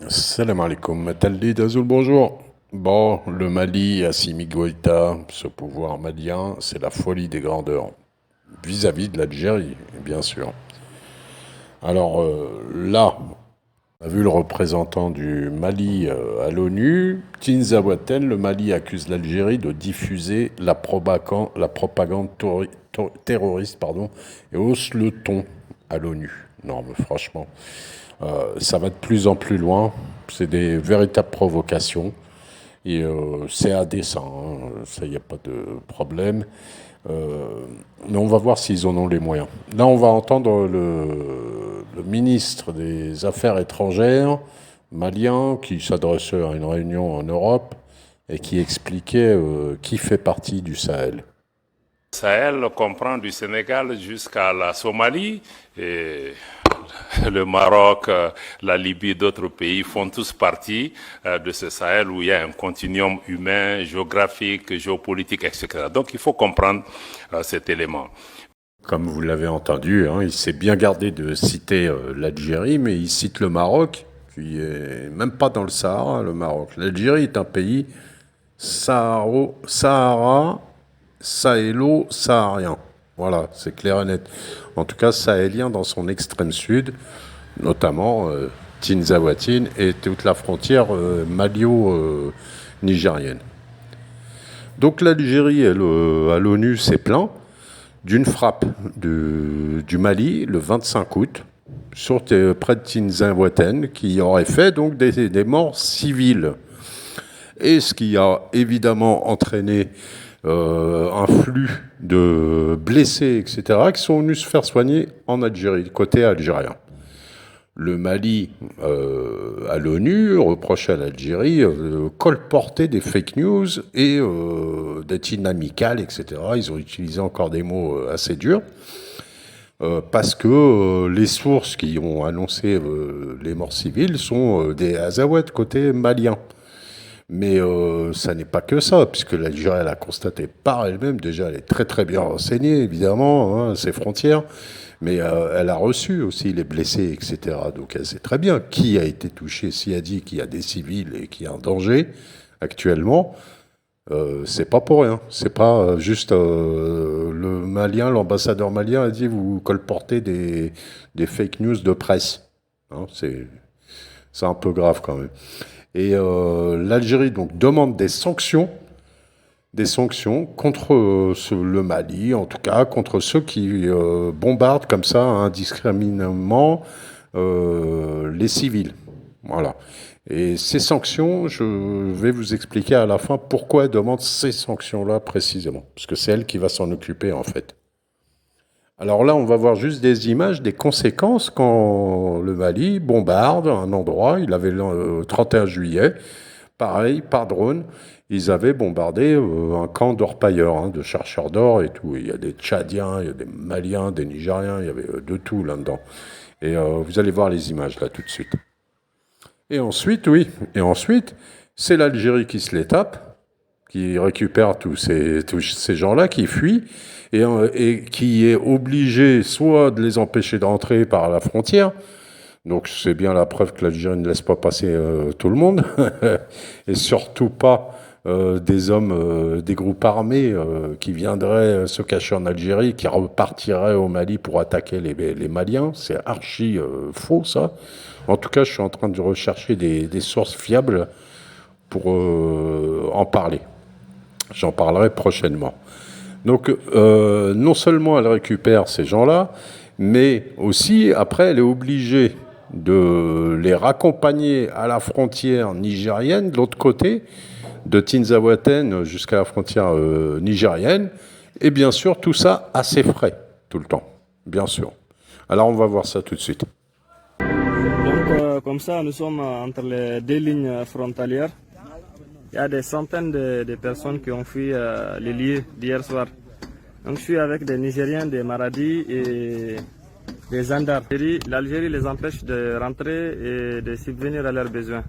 Salam alaikum, Mataldi d'Azul, bonjour. Bon, le Mali, Assimi Goïta, ce pouvoir malien, c'est la folie des grandeurs, vis-à-vis de l'Algérie, bien sûr. Alors là, on a vu le représentant du Mali à l'ONU, Tinzawaten, le Mali accuse l'Algérie de diffuser la propagande terroriste, pardon, et hausse le ton à l'ONU. Non, mais franchement, ça va de plus en plus loin. C'est des véritables provocations. Et c'est à dessein, hein, ça, il n'y a pas de problème. Mais on va voir s'ils en ont les moyens. Là, on va entendre le ministre des Affaires étrangères malien qui s'adressait à une réunion en Europe et qui expliquait qui fait partie du Sahel. Sahel comprend du Sénégal jusqu'à la Somalie et le Maroc, la Libye, d'autres pays font tous partie de ce Sahel où il y a un continuum humain, géographique, géopolitique, etc. Donc il faut comprendre cet élément. Comme vous l'avez entendu, hein, il s'est bien gardé de citer l'Algérie, mais il cite le Maroc, qui est même pas dans le Sahara, le Maroc. L'Algérie est un pays Sahara, sahélo-saharien. Voilà, c'est clair et net. En tout cas, sahélien dans son extrême sud, notamment Tinzaouatine et toute la frontière malio-nigérienne. Donc l'Algérie, elle, à l'ONU, s'est plaint d'une frappe du Mali le 25 août près de Tinzaouatène qui aurait fait donc des morts civiles. Et ce qui a évidemment entraîné un flux de blessés, etc., qui sont venus se faire soigner en Algérie, côté algérien. Le Mali, à l'ONU, reproche à l'Algérie colporter des fake news et d'être inamical, etc. Ils ont utilisé encore des mots assez durs. Parce que les sources qui ont annoncé les morts civiles sont des Azawad côté malien. Mais ça n'est pas que ça, puisque l'Algérie elle a constaté par elle-même, déjà elle est très très bien renseignée évidemment, hein, ses frontières, mais elle a reçu aussi les blessés, etc. Donc elle sait très bien qui a été touché, s'il a dit qu'il y a des civils et qu'il y a un danger actuellement, c'est pas pour rien. C'est pas juste le Malien, l'ambassadeur malien a dit vous colportez des fake news de presse. Hein, c'est un peu grave quand même. Et l'Algérie donc demande des sanctions contre le Mali, en tout cas contre ceux qui bombardent comme ça indiscriminément les civils. Voilà. Et ces sanctions, je vais vous expliquer à la fin pourquoi elle demande ces sanctions-là précisément. Parce que c'est elle qui va s'en occuper en fait. Alors là, on va voir juste des images des conséquences quand le Mali bombarde un endroit. Il avait le 31 juillet, pareil, par drone, ils avaient bombardé un camp d'orpailleurs, hein, de chercheurs d'or et tout. Il y a des Tchadiens, il y a des Maliens, des Nigériens, il y avait de tout là-dedans. Et vous allez voir les images là tout de suite. Et ensuite, oui, et ensuite, c'est l'Algérie qui se les tape, qui récupère tous ces gens-là qui fuient et qui est obligé soit de les empêcher d'entrer par la frontière, donc c'est bien la preuve que l'Algérie ne laisse pas passer tout le monde, et surtout pas des hommes, des groupes armés qui viendraient se cacher en Algérie, qui repartiraient au Mali pour attaquer les Maliens. C'est archi faux ça. En tout cas, je suis en train de rechercher des sources fiables pour en parler. J'en parlerai prochainement. Donc, non seulement elle récupère ces gens-là, mais aussi, après, elle est obligée de les raccompagner à la frontière nigérienne, de l'autre côté, de Tinzaouatène jusqu'à la frontière nigérienne. Et bien sûr, tout ça à ses frais, tout le temps, bien sûr. Alors, on va voir ça tout de suite. Donc, comme ça, nous sommes entre les deux lignes frontalières. Il y a des centaines de personnes qui ont fui les lieux d'hier soir. Donc, je suis avec des Nigériens, des Maradis et des Zandar. L'Algérie les empêche de rentrer et de subvenir à leurs besoins.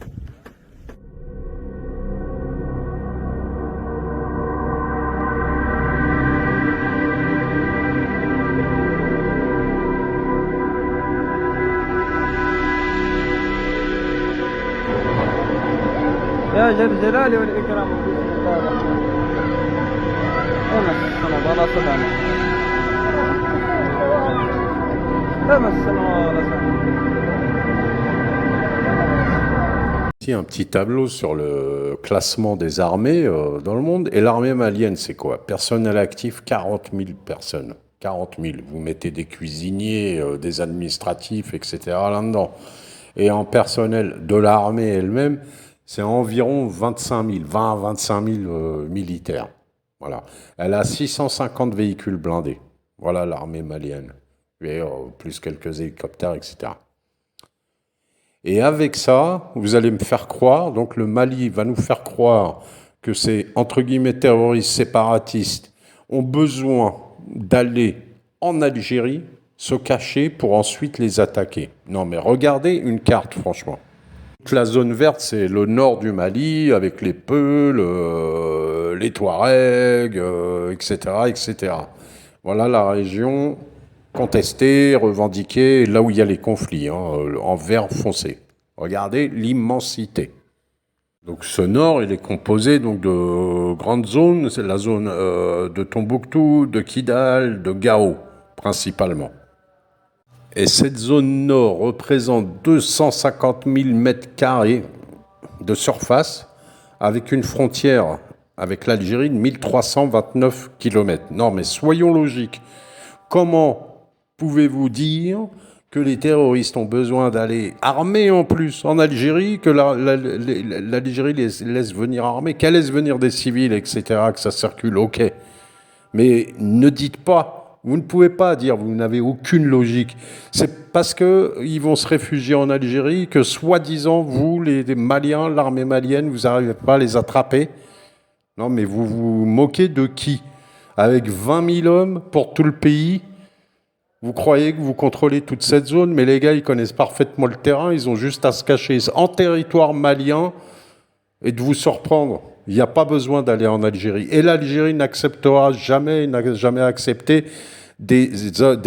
يا ذا الجلال والإكرام بسم الله الرحمن الرحيم ولا صدعنا Ici, un petit tableau sur le classement des armées dans le monde. Et l'armée malienne, c'est quoi? Personnel actif, 40 000 personnes. 40 000. Vous mettez des cuisiniers, des administratifs, etc. là-dedans. Et en personnel de l'armée elle-même, c'est environ 25 000, 20 à 25 000 militaires. Voilà. Elle a 650 véhicules blindés. Voilà l'armée malienne. Et, plus quelques hélicoptères, etc. Et avec ça, vous allez me faire croire, donc le Mali va nous faire croire que ces, entre guillemets, terroristes séparatistes ont besoin d'aller en Algérie, se cacher pour ensuite les attaquer. Non mais regardez une carte, franchement. La zone verte, c'est le nord du Mali, avec les Peuls, les Touaregs, etc., etc. Voilà la région contestée, revendiquée, là où il y a les conflits, en vert foncé. Regardez l'immensité. Donc ce nord, il est composé donc, de grandes zones, c'est la zone de Tombouctou, de Kidal, de Gao, principalement. Et cette zone nord représente 250 000 mètres carrés de surface, avec une frontière avec l'Algérie de 1329 km. Non mais soyons logiques. Comment pouvez-vous dire que les terroristes ont besoin d'aller armés en plus en Algérie, que l'Algérie les laisse venir armés, qu'elle laisse venir des civils, etc., que ça circule, ok. Mais ne dites pas, vous ne pouvez pas dire, vous n'avez aucune logique. C'est parce qu'ils vont se réfugier en Algérie que soi-disant, vous, les Maliens, l'armée malienne, vous n'arrivez pas à les attraper. Non, mais vous vous moquez de qui? Avec 20 000 hommes pour tout le pays? Vous croyez que vous contrôlez toute cette zone, mais les gars, ils connaissent parfaitement le terrain, ils ont juste à se cacher en territoire malien et de vous surprendre. Il n'y a pas besoin d'aller en Algérie. Et l'Algérie n'acceptera jamais, n'a jamais accepté des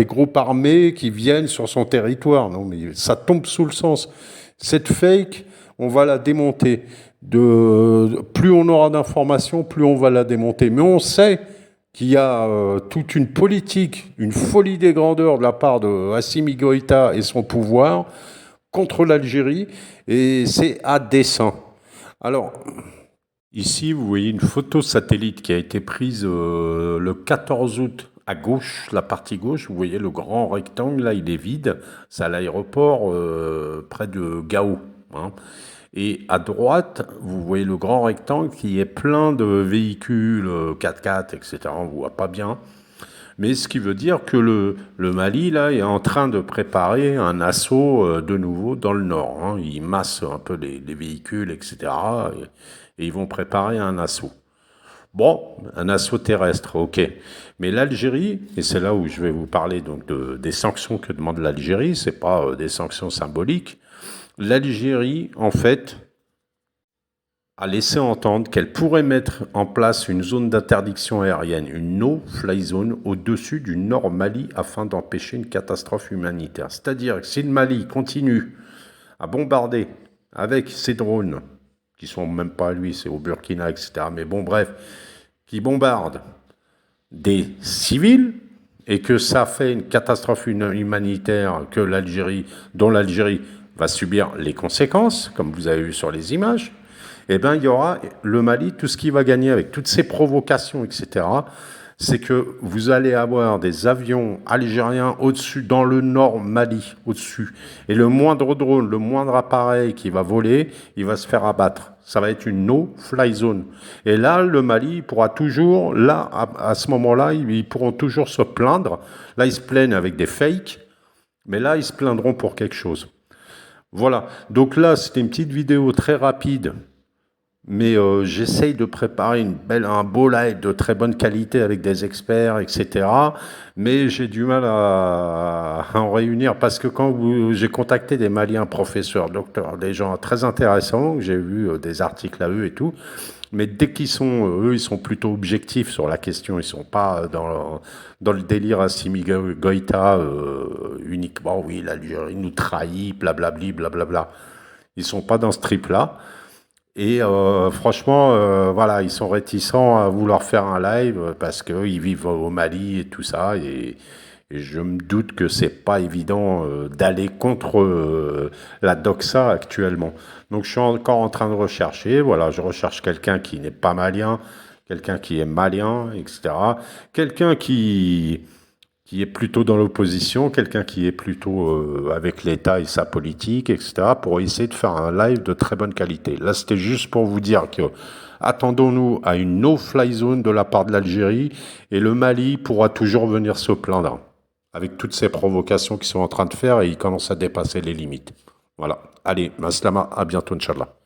groupes armés qui viennent sur son territoire. Non, mais ça tombe sous le sens. Cette fake, on va la démonter. Plus on aura d'informations, plus on va la démonter. Mais on sait qu'il y a toute une politique, une folie des grandeurs de la part de Assimi Goïta et son pouvoir contre l'Algérie, et c'est à dessein. Alors, ici, vous voyez une photo satellite qui a été prise le 14 août à gauche, la partie gauche, vous voyez le grand rectangle, là, il est vide, c'est à l'aéroport près de Gao, hein. Et à droite, vous voyez le grand rectangle qui est plein de véhicules 4x4, etc. On ne voit pas bien. Mais ce qui veut dire que le Mali, là, est en train de préparer un assaut de nouveau dans le nord, hein. Ils massent un peu les véhicules, etc. Et ils vont préparer un assaut. Bon, un assaut terrestre, ok. Mais l'Algérie, et c'est là où je vais vous parler donc des sanctions que demande l'Algérie, ce n'est pas des sanctions symboliques. L'Algérie, en fait, a laissé entendre qu'elle pourrait mettre en place une zone d'interdiction aérienne, une no-fly zone, au-dessus du nord Mali afin d'empêcher une catastrophe humanitaire. C'est-à-dire que si le Mali continue à bombarder avec ses drones, qui sont même pas à lui, c'est au Burkina, etc., mais bon, bref, qui bombardent des civils, et que ça fait une catastrophe humanitaire dont l'Algérie va subir les conséquences, comme vous avez vu sur les images, eh bien, il y aura le Mali, tout ce qui va gagner avec toutes ces provocations, etc., c'est que vous allez avoir des avions algériens au-dessus, dans le nord Mali, au-dessus. Et le moindre drone, le moindre appareil qui va voler, il va se faire abattre. Ça va être une no-fly zone. Et là, le Mali pourra toujours, là, à ce moment-là, ils pourront toujours se plaindre. Là, ils se plaignent avec des fakes, mais là, ils se plaindront pour quelque chose. Voilà, donc là c'était une petite vidéo très rapide, mais j'essaye de préparer un beau live de très bonne qualité avec des experts, etc. Mais j'ai du mal à en réunir parce que j'ai contacté des Maliens professeurs, docteurs, des gens très intéressants, j'ai vu des articles à eux et tout, mais dès qu'ils sont, eux, ils sont plutôt objectifs sur la question, ils sont pas dans le délire Assimi Goïta uniquement, oui, l'Algérie nous trahit, blablabli, blablabla. Ils sont pas dans ce trip-là. Et franchement, voilà, ils sont réticents à vouloir faire un live parce qu'ils vivent au Mali et tout ça. Et je me doute que c'est pas évident d'aller contre la doxa actuellement. Donc je suis encore en train de rechercher. Voilà, je recherche quelqu'un qui n'est pas malien, quelqu'un qui est malien, etc. Quelqu'un qui est plutôt dans l'opposition, quelqu'un qui est plutôt avec l'État et sa politique, etc., pour essayer de faire un live de très bonne qualité. Là, c'était juste pour vous dire que attendons-nous à une no-fly zone de la part de l'Algérie et le Mali pourra toujours venir se plaindre avec toutes ces provocations qu'ils sont en train de faire et ils commencent à dépasser les limites. Voilà. Allez, Maslama, à bientôt, Inch'Allah.